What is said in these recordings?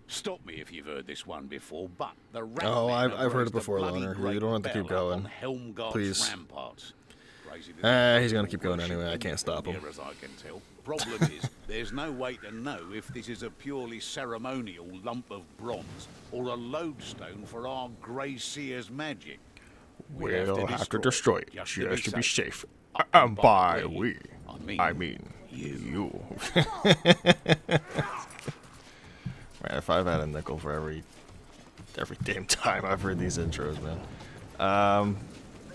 Stop me if you've heard this one before, but the Oh, I've heard it before, Loner. You don't have to keep going. Please. He's gonna keep going anyway. I can't stop him. As I can tell. Problem is, there's no way to know if this is a purely ceremonial lump of bronze or a lodestone for our Grey Seer's magic. We'll have to destroy it just to be safe. And by we, I mean you. Man, if I've had a nickel for every damn time I've heard these intros, man.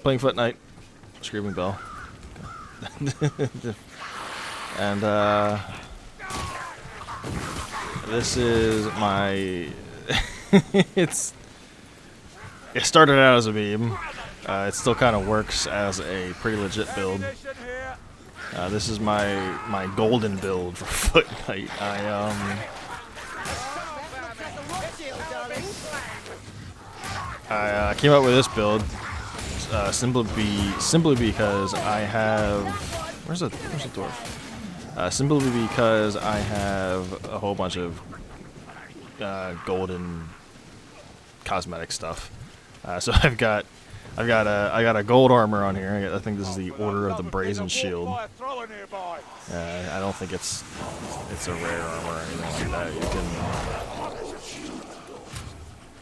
Playing Foot Knight, Screaming Bell, and this is my. It started out as a meme. It still kind of works as a pretty legit build. This is my golden build for Foot Knight. I came up with this build simply because I have where's the dwarf? Simply because I have a whole bunch of golden cosmetic stuff. So I got a gold armor on here. I think this is the Order of the Brazen Shield. I don't think it's a rare armor or anything like that.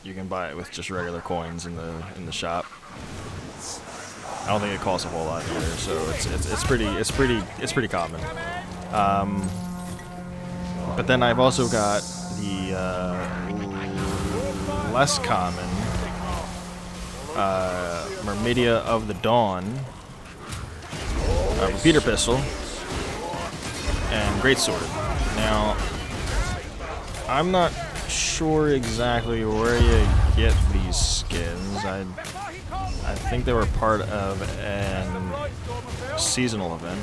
You can buy it with just regular coins in the shop. I don't think it costs a whole lot either, so it's pretty common. But then I've also got the less common Mercenary of the Dawn, repeater pistol, and Greatsword. Now, I'm not sure exactly where you get these skins. I think they were part of an seasonal event.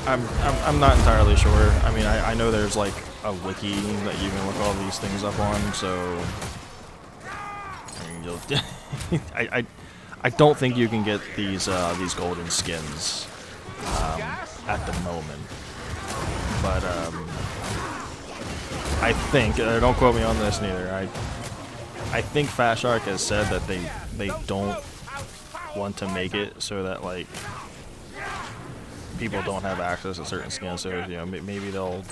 I'm not entirely sure. I mean, I know there's like a wiki that you can look all these things up on, so I don't think you can get these golden skins at the moment. But I think don't quote me on this neither. I think Fat Shark has said that they don't want to make it so that like people don't have access to certain skins. So you know, maybe they'll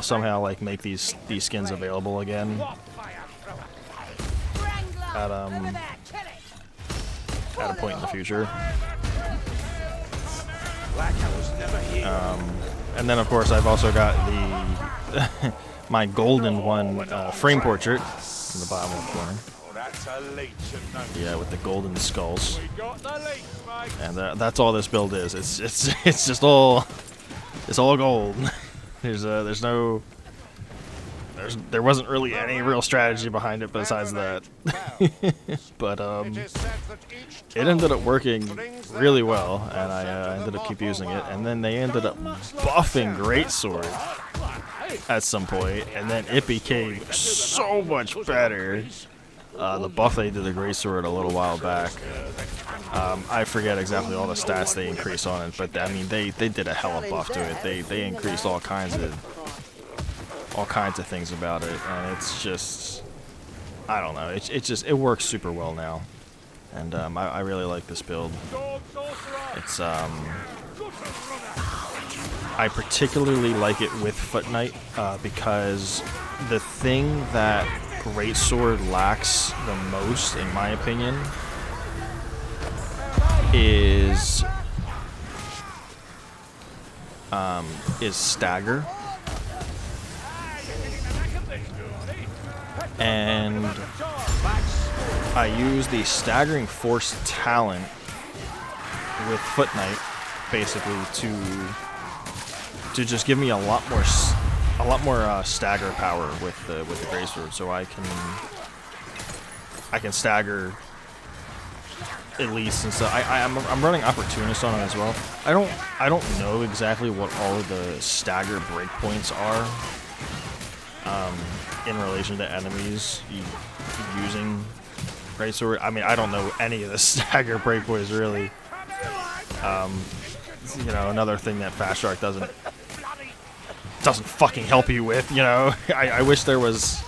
somehow like make these skins available again at a point in the future. And then of course I've also got the my golden one frame portrait in the bottom left corner. Yeah, with the golden skulls. And that's all this build is. It's just all gold. There wasn't really any real strategy behind it besides that. But it ended up working really well, and I ended up keep using it. And then they ended up buffing Greatsword at some point, and then it became so much better. The buff they did to Greatsword a little while back. I forget exactly all the stats they increased on it, but I mean they did a hell of a buff to it. They increased all kinds of things about it, and it's just, I don't know, it works super well now, and I really like this build. It's I particularly like it with Foot Knight because the thing that Greatsword lacks the most, in my opinion, is stagger. And I use the Staggering Force talent with Foot Knight basically to just give me a lot more stagger power with the Greatsword, so I can stagger at least. And so I'm running Opportunist on it as well. I don't know exactly what all of the stagger breakpoints are in relation to enemies using Greatsword. I mean, I don't know any of the stagger breakpoints really. you know, another thing that Fast Shark doesn't fucking help you with. You know, I wish there was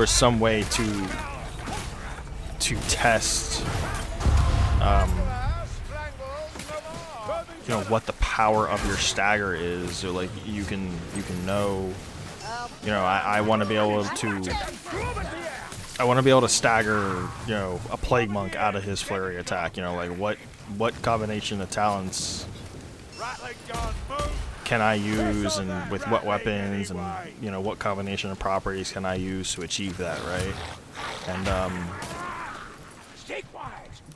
some way to test, you know, what the power of your stagger is. So like you can know, you know, I want to be able to stagger, you know, a Plague Monk out of his flurry attack. You know, like what combination of talents can I use, and with what weapons, and you know, what combination of properties can I use to achieve that, right? And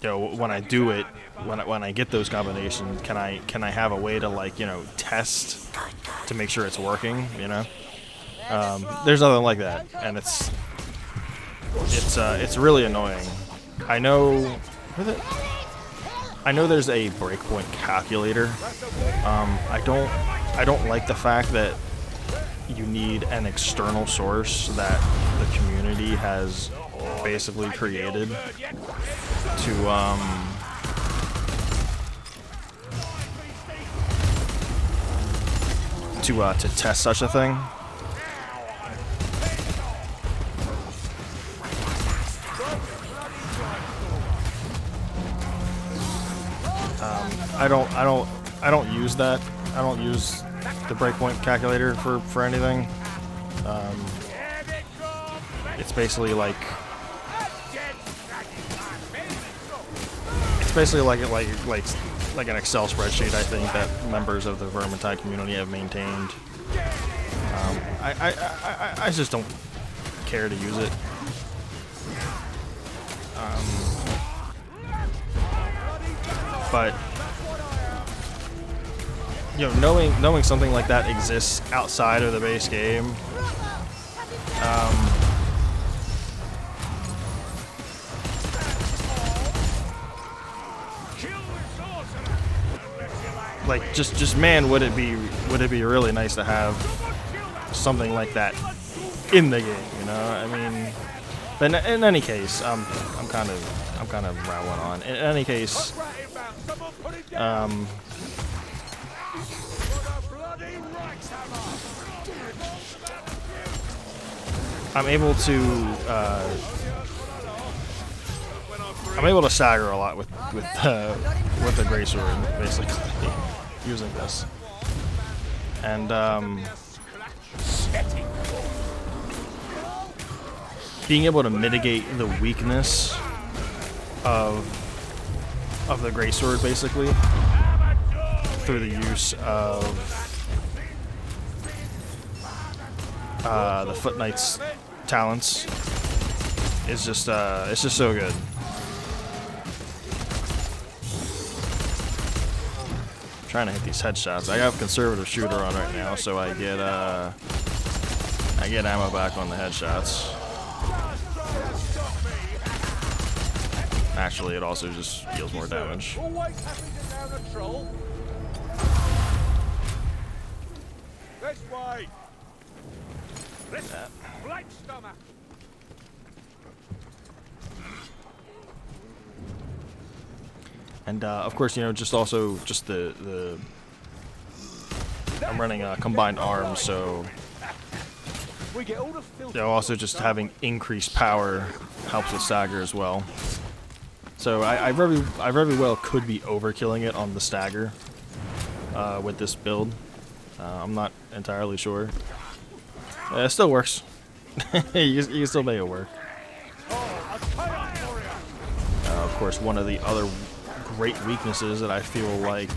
you know, when I do it, when I get those combinations, can I have a way to, like, you know, test to make sure it's working, you know? There's nothing like that, and it's really annoying. I know there's a breakpoint calculator. I don't like the fact that you need an external source that the community has basically created to test such a thing. I don't use that. I don't use the breakpoint calculator for anything. It's basically like an Excel spreadsheet, I think, that members of the Vermintide community have maintained. I just don't care to use it. But you know, knowing something like that exists outside of the base game, like just man, would it be really nice to have something like that in the game, you know? I mean, but in any case, I'm kind of rambling on. In any case, I'm able to stagger a lot with the Greatsword, basically, using this, and being able to mitigate the weakness of the Greatsword, basically, through the use of the Foot Knight's talents is just it's just so good. I'm trying to hit these headshots. I have conservative shooter on right now, so I get ammo back on the headshots. Actually, it also just deals more damage. This way. That. And of course, you know, just the I'm running combined arms, so you know, also just having increased power helps with stagger as well. So I very well could be overkilling it on the stagger with this build. I'm not entirely sure. It still works. you can still make it work. Of course, one of the other great weaknesses that I feel like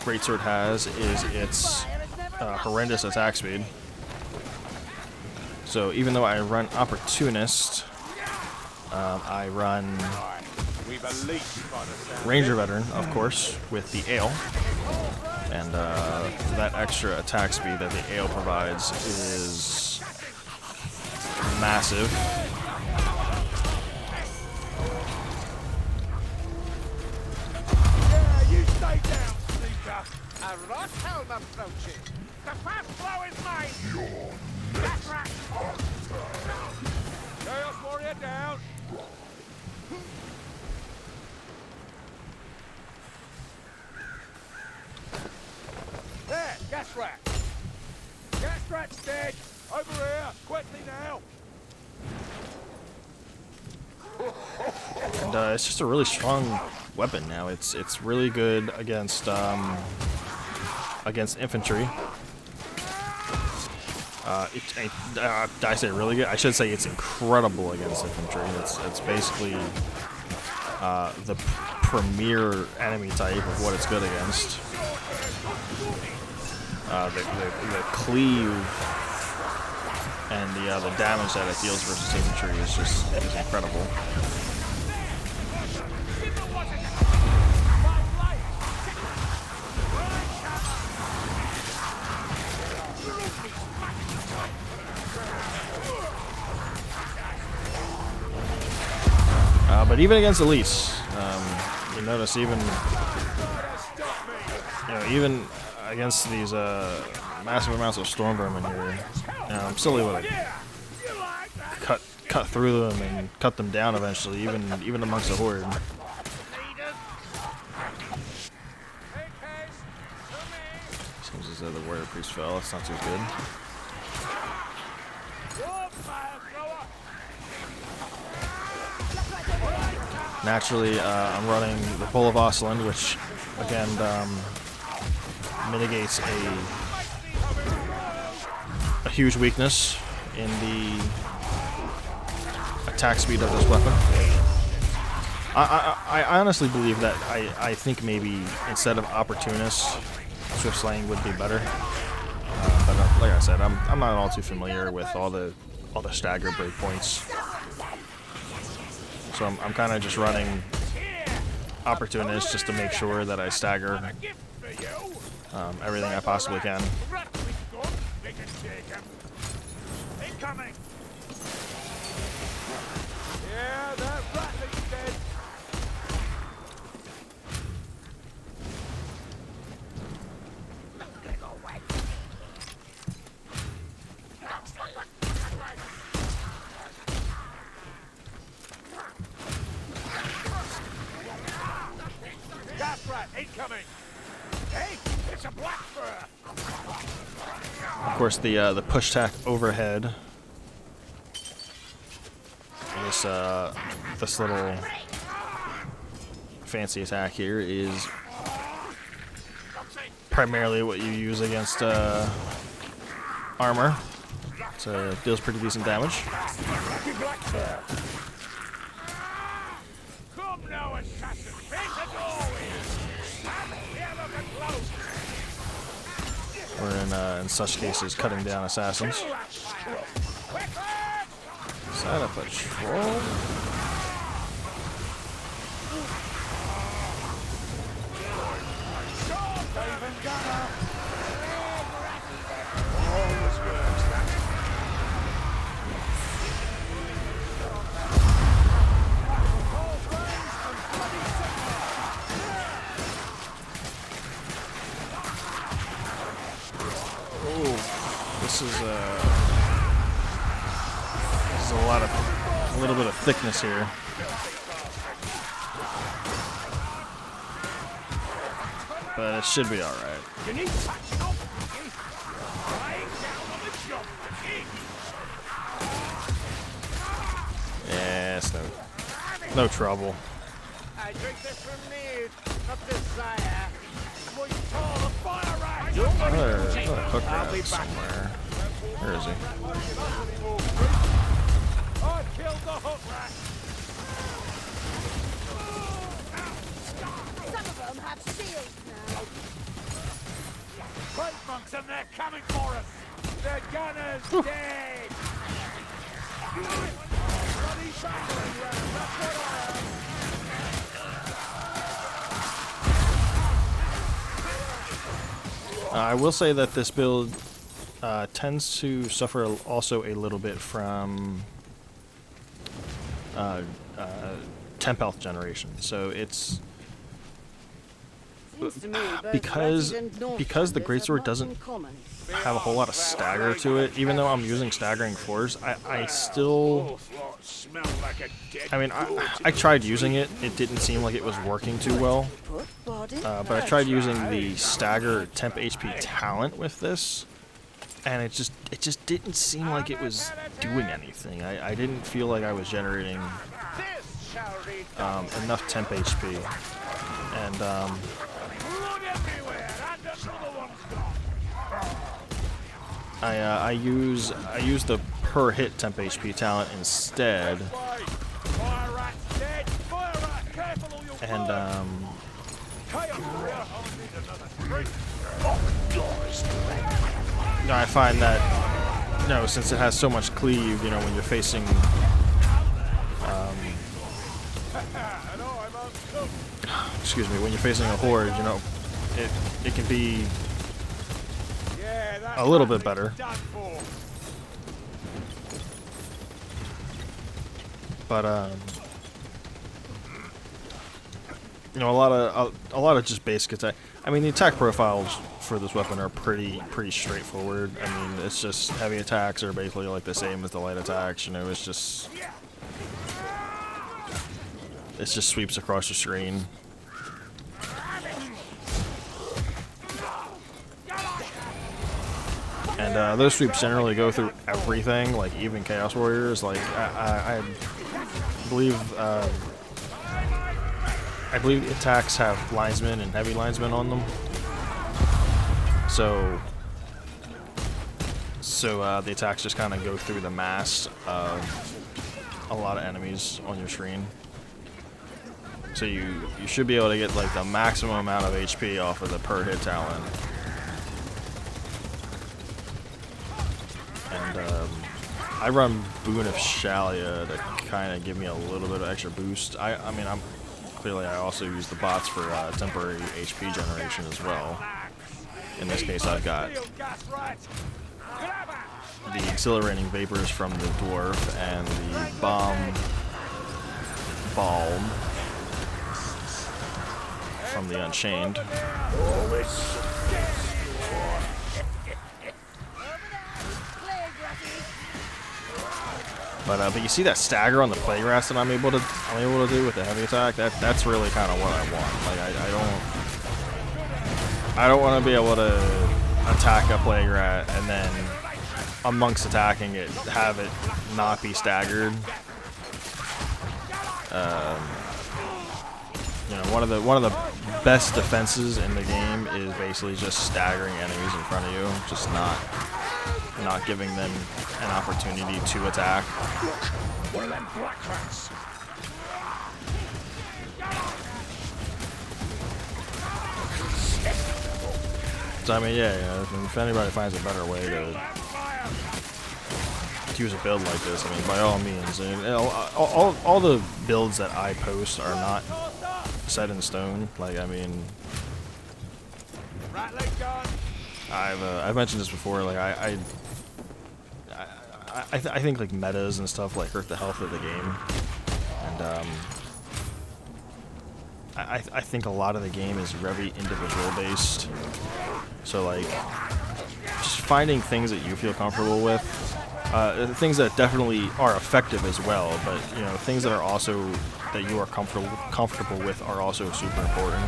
Greatsword has is its horrendous attack speed. So even though I run Opportunist, I run Ranger Veteran, of course, with the Ale. And that extra attack speed that the Ale provides is massive. Yeah, you stay down, sneaker. A rot helm approaching. The fast flow is mine. That's right. Chaos Warrior down. Gas rat. Gas rat's dead. Over here, quickly now. And it's just a really strong weapon now. It's really good against infantry. Did I say really good? I should say it's incredible against infantry. It's basically the premier enemy type of what it's good against. The cleave and the damage that it deals versus infantry is incredible. But even against elites, you notice even against these massive amounts of storm vermin here, I'm still able to cut through them and cut them down eventually, even amongst the horde. Seems as though the warrior priest fell. That's not too good. Naturally, I'm running the Pull of Osland, which again mitigates a huge weakness in the attack speed of this weapon. I honestly believe that I think maybe instead of Opportunist, Swift Slaying would be better. But like I said, I'm not all too familiar with all the stagger breakpoints. So I'm kind of just running Opportunist just to make sure that I stagger everything I possibly can. Yeah, that ratling's dead. Gas rat incoming. Hey, it's a black fur. Of course, the push tack overhead. This little fancy attack here is primarily what you use against armor. So it deals pretty decent damage. Come now, assassin. Face the doorway. Or in such cases, cutting down assassins. Is that a patrol? This is a little bit of thickness here. But it should be all right. Yeah, it's no trouble. I drink this from need, not desire. Another hook rat somewhere. Where is he? I killed the hook rat. Some of them have shields now. Fight monks and they're coming for us. The gunner's dead. Bloody battering ram, that's what I am. I will say that this build tends to suffer also a little bit from temp health generation. So it's because the Greatsword doesn't have a whole lot of stagger to it. Even though I'm using staggering fours, I still. I mean, I tried using it. It didn't seem like it was working too well. but I tried using the stagger temp HP talent with this, and it just didn't seem like it was doing anything. I didn't feel like I was generating enough temp HP, and I use the per hit temp HP talent instead, and I find that, since it has so much cleave, when you're facing excuse me, when you're facing a horde, it can be a little bit better. But a lot of just basic attack. I mean, the attack profiles for this weapon are pretty straightforward. I mean, it's just heavy attacks are basically like the same as the light attacks. It just sweeps across the screen. And those sweeps generally go through everything, like even Chaos Warriors. Like I believe attacks have linesmen and heavy linesmen on them. So the attacks just kind of go through the mass of a lot of enemies on your screen. So you should be able to get like the maximum amount of HP off of the per hit talent. And I run Boon of Shalia to kind of give me a little bit of extra boost. I mean, I also use the bots for temporary HP generation as well. In this case, I've got the Exhilarating Vapors from the Dwarf and the Balm from the Unchained. But you see that stagger on the Plaguegrass that I'm able to do with the heavy attack. That's really kind of what I want. Like I don't want to be able to attack a Plaguerat and then amongst attacking it have it not be staggered. One of the best defenses in the game is basically just staggering enemies in front of you, just not giving them an opportunity to attack. So I mean, if anybody finds a better way to use a build like this, I mean, by all means. And all the builds that I post are not set in stone. Like, I mean, I've mentioned this before. Like, I think like metas and stuff like hurt the health of the game, and I think a lot of the game is very individual based. So like, just finding things that you feel comfortable with, things that definitely are effective as well, but things that are also that you are comfortable with are also super important.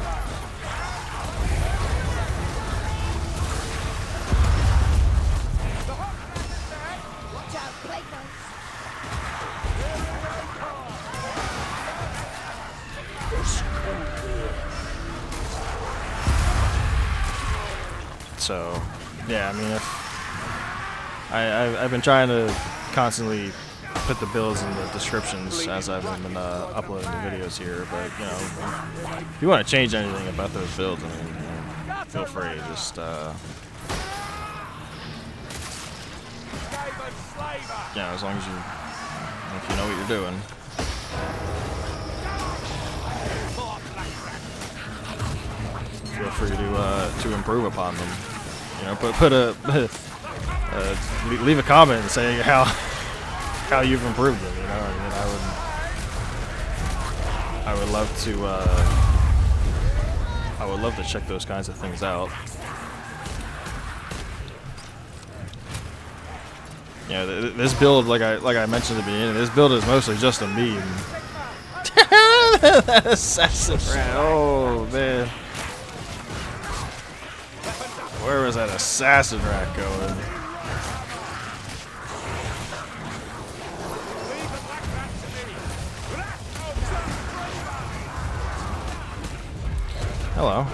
So, yeah, I mean, I've been trying to constantly put the builds in the descriptions as I've been uploading the videos here, but, if you want to change anything about those builds, I mean, feel free, just, as long as if you know what you're doing. Feel free to improve upon them. Leave a comment and say how you've improved them. I would love to check those kinds of things out. This build, like I mentioned at the beginning, this build is mostly just a meme. That assassin rat. Oh man. Where was that assassin rat going? Hello.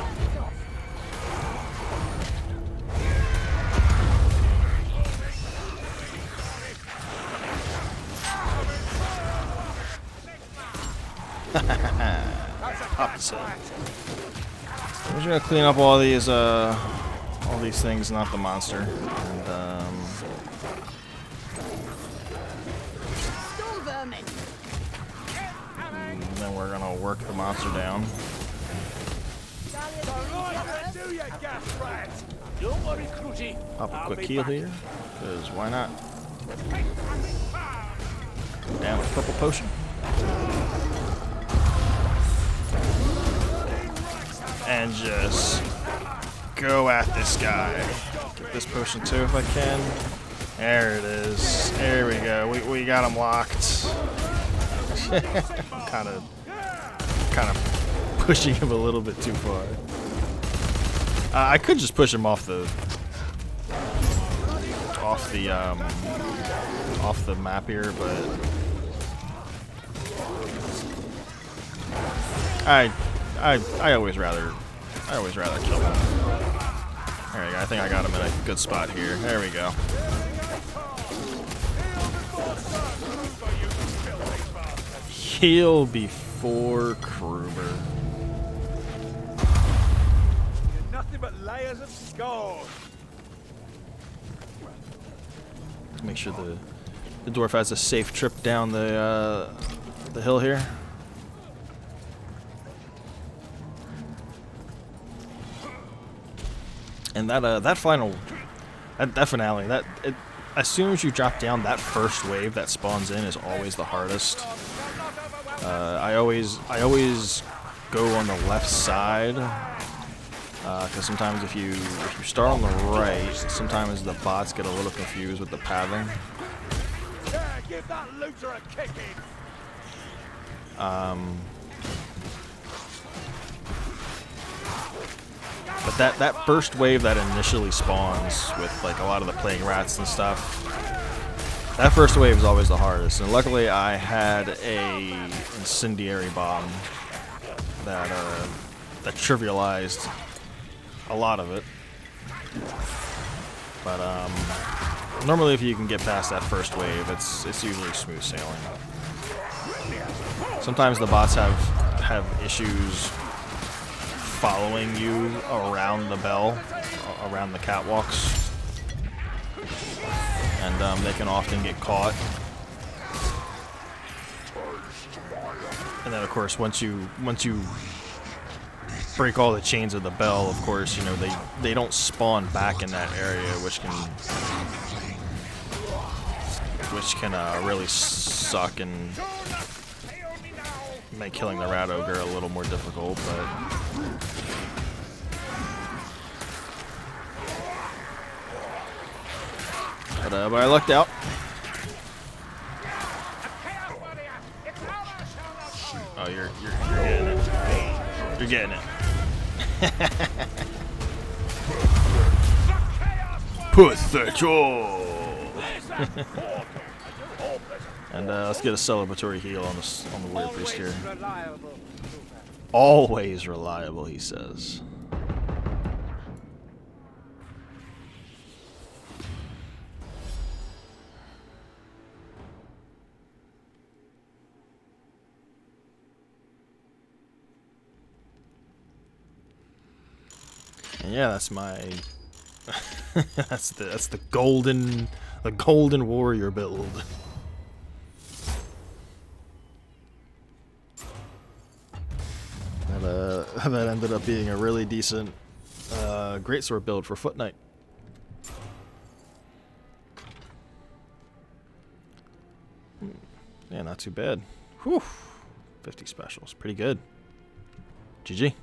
Opposite. I'm just gonna clean up all these things, not the monster, and then we're gonna work the monster down. Pop a quick heal here, because why not? Down with purple potion. And just go at this guy. Get this potion too if I can. There it is. There we go. We got him locked. kind of pushing him a little bit too far. I could just push him off the map here, but I always rather kill him. There we go. I think I got him in a good spot here. There we go. Heal before Kruber. Nothing but layers of scores. Make sure the dwarf has a safe trip down the hill here. And that finale, as soon as you drop down, that first wave that spawns in is always the hardest. I always go on the left side, because sometimes if you start on the right, sometimes the bots get a little confused with the pathing. Yeah, give that looter a kicking. But that first wave that initially spawns with like a lot of the plague rats and stuff, that first wave is always the hardest. And luckily I had a incendiary bomb that trivialized a lot of it. But normally if you can get past that first wave, it's usually smooth sailing. Sometimes the bots have issues following you around the bell, around the catwalks, and they can often get caught. And then, of course, once you break all the chains of the bell, of course, you know they don't spawn back in that area, which can really suck and make killing the rat ogre a little more difficult, but I lucked out. Oh, you're getting it. You're getting it. Pathetic. And let's get a celebratory heal on the warrior priest here. Always reliable, he says. And yeah, that's my that's the golden warrior build. That ended up being a really decent Greatsword build for Foot Knight. Yeah, not too bad. Whew. 50 specials. Pretty good. GG.